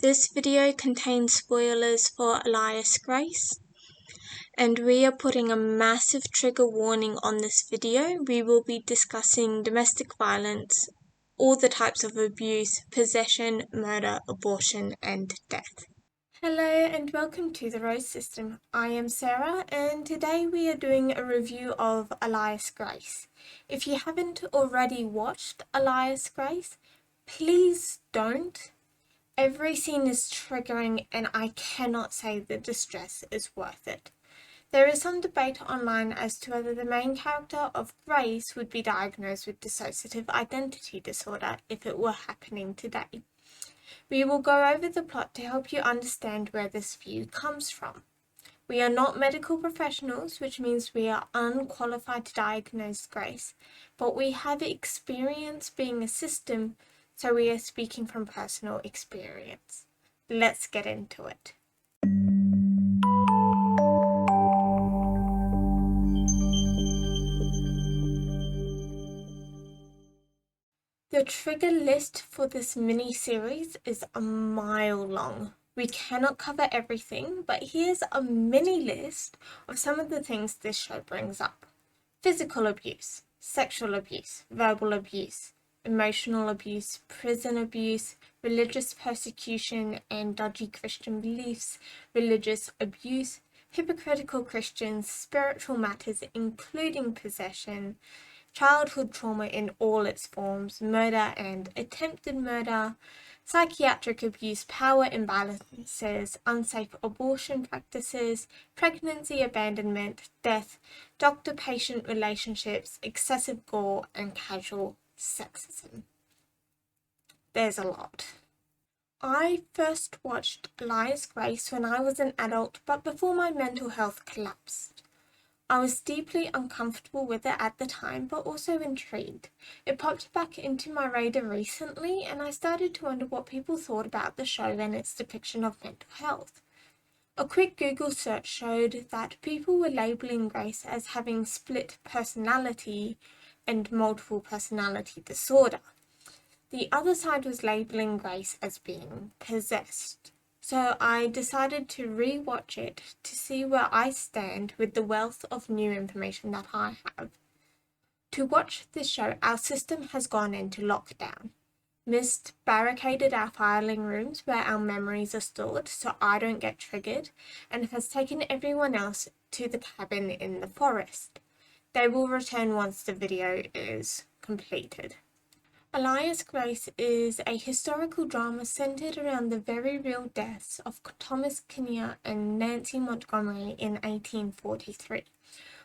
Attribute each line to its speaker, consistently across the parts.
Speaker 1: This video contains spoilers for Elias Grace, and we are putting a massive trigger warning on this video. We will be discussing domestic violence, all the types of abuse, possession, murder, abortion, and death. Hello and welcome to the Rose System. I am Sarah and today we are doing a review of Elias Grace. If you haven't already watched Elias Grace, please don't. Every scene is triggering and I cannot say the distress is worth it. There is some debate online as to whether the main character of Grace would be diagnosed with dissociative identity disorder if it were happening today. We will go over the plot to help you understand where this view comes from. We are not medical professionals, which means we are unqualified to diagnose Grace, but we have experience being a system, so we are speaking from personal experience. Let's get into it. The trigger list for this mini-series is a mile long. We cannot cover everything, but here's a mini list of some of the things this show brings up. Physical abuse, sexual abuse, verbal abuse, emotional abuse, prison abuse, religious persecution and dodgy Christian beliefs, religious abuse, hypocritical Christians, spiritual matters including possession, childhood trauma in all its forms, murder and attempted murder, psychiatric abuse, power imbalances, unsafe abortion practices, pregnancy abandonment, death, doctor-patient relationships, excessive gore, and casual sexism. There's a lot. I first watched Elias Grace when I was an adult, but before my mental health collapsed. I was deeply uncomfortable with it at the time, but also intrigued. It popped back into my radar recently, and I started to wonder what people thought about the show and its depiction of mental health. A quick Google search showed that people were labelling Grace as having split personality and multiple personality disorder. The other side was labelling Grace as being possessed. So I decided to re-watch it to see where I stand with the wealth of new information that I have. To watch this show, our system has gone into lockdown. Mist barricaded our filing rooms where our memories are stored so I don't get triggered, and has taken everyone else to the cabin in the forest. They will return once the video is completed. Elias Grace is a historical drama centered around the very real deaths of Thomas Kinnear and Nancy Montgomery in 1843.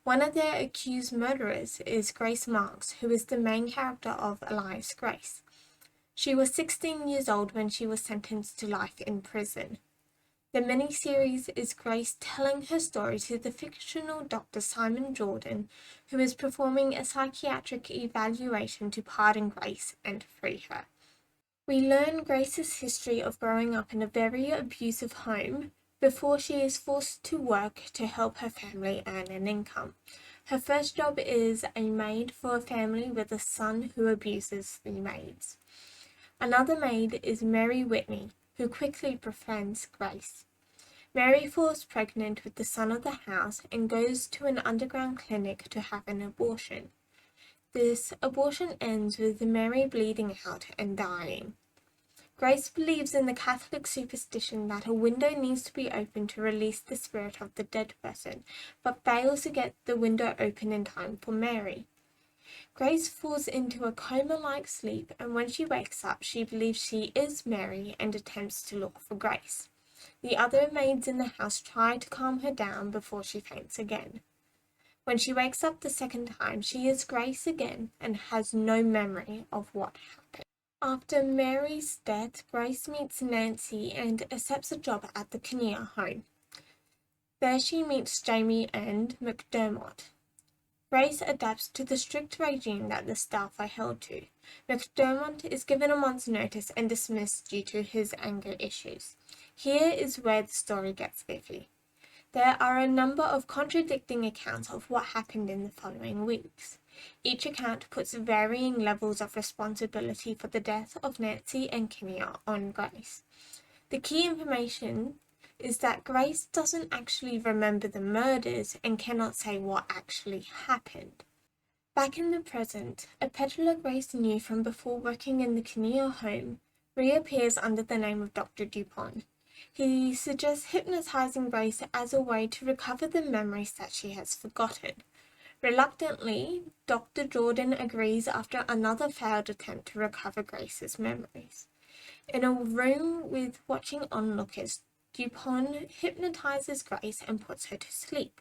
Speaker 1: One of their accused murderers is Grace Marks, who is the main character of Elias Grace. She was 16 years old when she was sentenced to life in prison. The miniseries is Grace telling her story to the fictional Dr. Simon Jordan, who is performing a psychiatric evaluation to pardon Grace and free her. We learn Grace's history of growing up in a very abusive home before she is forced to work to help her family earn an income. Her first job is a maid for a family with a son who abuses the maids. Another maid is Mary Whitney, who quickly befriends Grace. Mary falls pregnant with the son of the house and goes to an underground clinic to have an abortion. This abortion ends with Mary bleeding out and dying. Grace believes in the Catholic superstition that a window needs to be opened to release the spirit of the dead person, but fails to get the window open in time for Mary. Grace falls into a coma-like sleep, and when she wakes up, she believes she is Mary and attempts to look for Grace. The other maids in the house try to calm her down before she faints again. When she wakes up the second time, she is Grace again and has no memory of what happened. After Mary's death, Grace meets Nancy and accepts a job at the Kinnear home. There she meets Jamie and McDermott. Grace adapts to the strict regime that the staff are held to. McDermott is given a month's notice and dismissed due to his anger issues. Here is where the story gets iffy. There are a number of contradicting accounts of what happened in the following weeks. Each account puts varying levels of responsibility for the death of Nancy and Kinnear on Grace. The key information is that Grace doesn't actually remember the murders and cannot say what actually happened. Back in the present, a peddler Grace knew from before working in the Kinnear home reappears under the name of Dr. Dupont. He suggests hypnotizing Grace as a way to recover the memories that she has forgotten. Reluctantly, Dr. Jordan agrees after another failed attempt to recover Grace's memories. In a room with watching onlookers, Dupont hypnotizes Grace and puts her to sleep.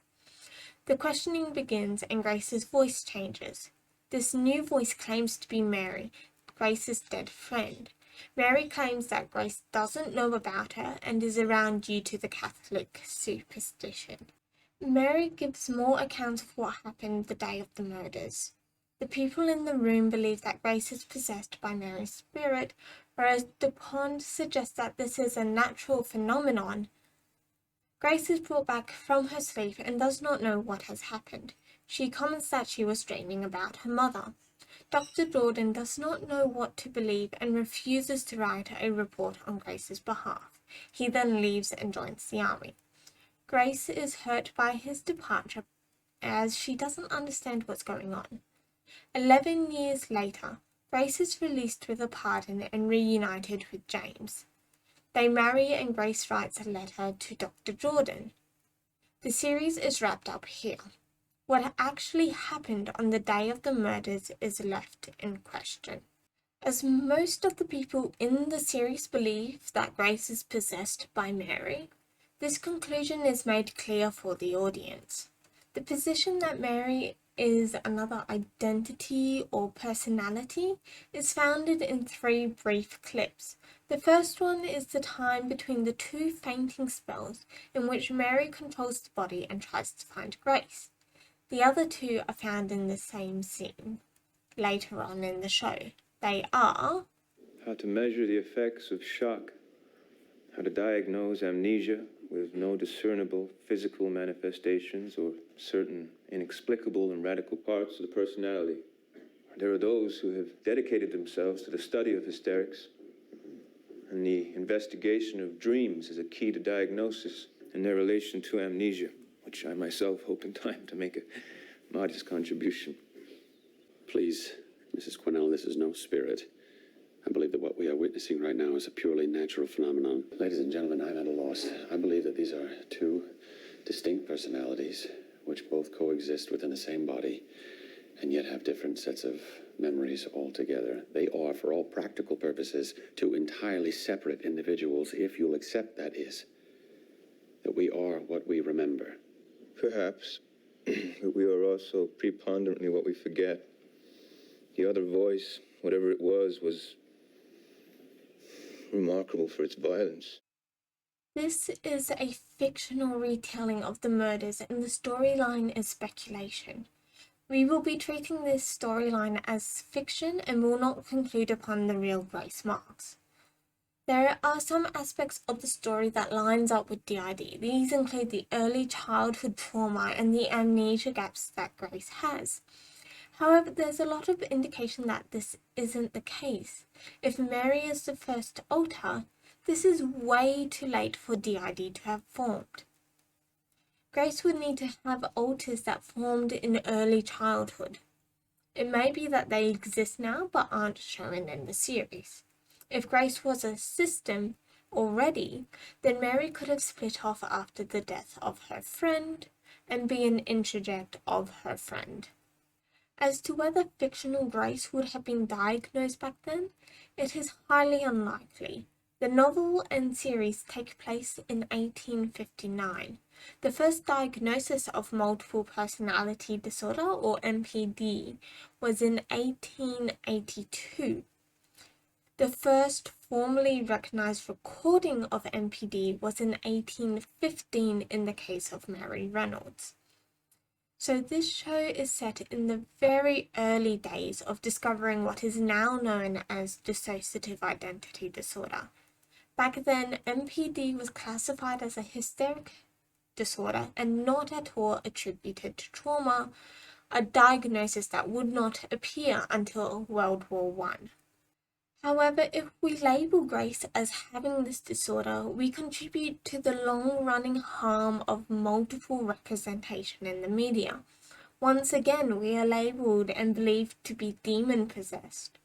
Speaker 1: The questioning begins and Grace's voice changes. This new voice claims to be Mary, Grace's dead friend. Mary claims that Grace doesn't know about her and is around due to the Catholic superstition. Mary gives more accounts of what happened the day of the murders. The people in the room believe that Grace is possessed by Mary's spirit, whereas Dupont suggests that this is a natural phenomenon. Grace is brought back from her sleep and does not know what has happened. She comments that she was dreaming about her mother. Dr. Jordan does not know what to believe and refuses to write a report on Grace's behalf. He then leaves and joins the army. Grace is hurt by his departure as she doesn't understand what's going on. 11 years later, Grace is released with a pardon and reunited with James. They marry and Grace writes a letter to Dr. Jordan. The series is wrapped up here. What actually happened on the day of the murders is left in question. As most of the people in the series believe that Grace is possessed by Mary, this conclusion is made clear for the audience. The position that Mary is another identity or personality is founded in 3 brief clips. The first one is the time between the 2 fainting spells in which Mary controls the body and tries to find Grace. The other 2 are found in the same scene later on in the show. They are
Speaker 2: how to measure the effects of shock, how to diagnose amnesia with no discernible physical manifestations or certain inexplicable and radical parts of the personality. There are those who have dedicated themselves to the study of hysterics, and the investigation of dreams is a key to diagnosis and their relation to amnesia, which I myself hope in time to make a modest contribution.
Speaker 3: Please, Mrs. Quinnell, this is no spirit. I believe that what we are witnessing right now is a purely natural phenomenon. Ladies and gentlemen, I'm at a loss. I believe that these are 2 distinct personalities which both coexist within the same body and yet have different sets of memories altogether. They are, for all practical purposes, 2 entirely separate individuals, if you'll accept that is, that we are what we remember.
Speaker 2: Perhaps, but we are also preponderantly what we forget. The other voice, whatever it was remarkable for its violence.
Speaker 1: This is a fictional retelling of the murders and the storyline is speculation. We will be treating this storyline as fiction and will not conclude upon the real Grace Marks. There are some aspects of the story that lines up with DID. These include the early childhood trauma and the amnesia gaps that Grace has. However, there's a lot of indication that this isn't the case. If Mary is the first alter, this is way too late for DID to have formed. Grace would need to have alters that formed in early childhood. It may be that they exist now but aren't shown in the series. If Grace was a system already, then Mary could have split off after the death of her friend and be an interject of her friend. As to whether fictional Grace would have been diagnosed back then, it is highly unlikely. The novel and series take place in 1859. The first diagnosis of multiple personality disorder, or MPD, was in 1882. The first formally recognized recording of MPD was in 1815 in the case of Mary Reynolds. So this show is set in the very early days of discovering what is now known as dissociative identity disorder. Back then, MPD was classified as a hysteric disorder and not at all attributed to trauma, a diagnosis that would not appear until World War I. However, if we label Grace as having this disorder, we contribute to the long-running harm of multiple representation in the media. Once again, we are labelled and believed to be demon-possessed.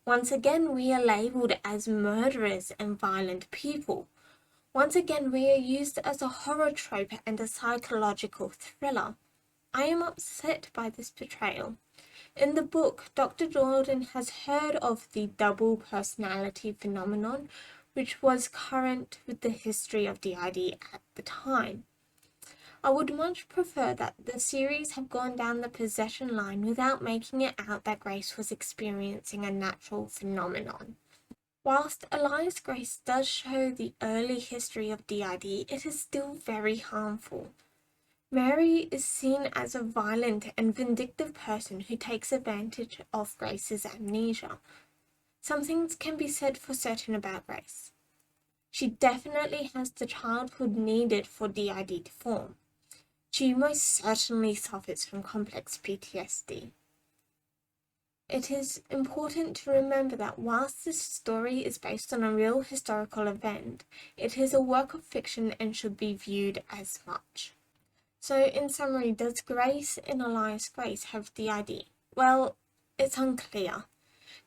Speaker 1: Once again, we are labelled as murderers and violent people. Once again, we are used as a horror trope and a psychological thriller. I am upset by this portrayal. In the book, Dr. Jordan has heard of the double personality phenomenon, which was current with the history of DID at the time. I would much prefer that the series have gone down the possession line without making it out that Grace was experiencing a natural phenomenon. Whilst Elias Grace does show the early history of DID, it is still very harmful. Mary is seen as a violent and vindictive person who takes advantage of Grace's amnesia. Some things can be said for certain about Grace. She definitely has the childhood needed for DID to form. She most certainly suffers from complex PTSD. It is important to remember that whilst this story is based on a real historical event, it is a work of fiction and should be viewed as much. So, in summary, does Grace in Elias Grace have DID? Well, it's unclear.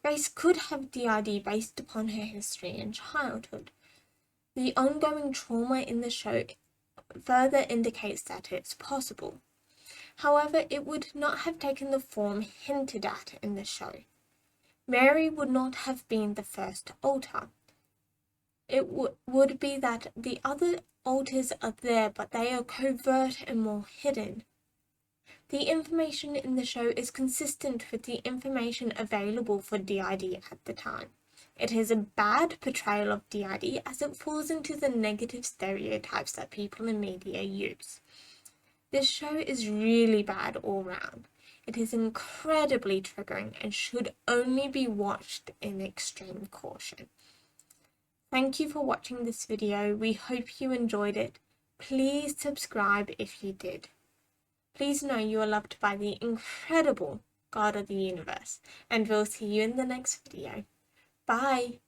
Speaker 1: Grace could have DID based upon her history and childhood. The ongoing trauma in the show further indicates that it's possible. However, it would not have taken the form hinted at in the show. Mary would not have been the first alter. It would be that the other altars are there, but they are covert and more hidden. The information in the show is consistent with the information available for DID at the time. It is a bad portrayal of DID as it falls into the negative stereotypes that people in media use. This show is really bad all round. It is incredibly triggering and should only be watched in extreme caution. Thank you for watching this video. We hope you enjoyed it. Please subscribe if you did. Please know you are loved by the incredible God of the universe, and we'll see you in the next video. Bye!